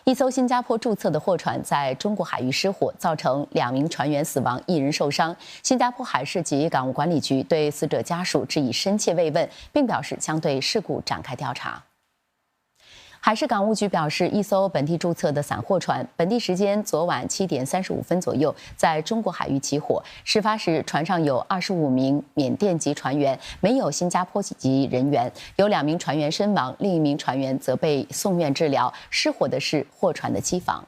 一艘新加坡注册的货船在中国海域失火，造成2名船员死亡，1人受伤。新加坡海事及港务管理局对死者家属致以深切慰问，并表示将对事故展开调查。海事港务局表示，一艘本地注册的散货船，本地时间昨晚7点35分左右，在中国海域起火。事发时，船上有25名缅甸籍船员，没有新加坡籍人员，有2名船员身亡，另1名船员则被送院治疗。失火的是货船的机房。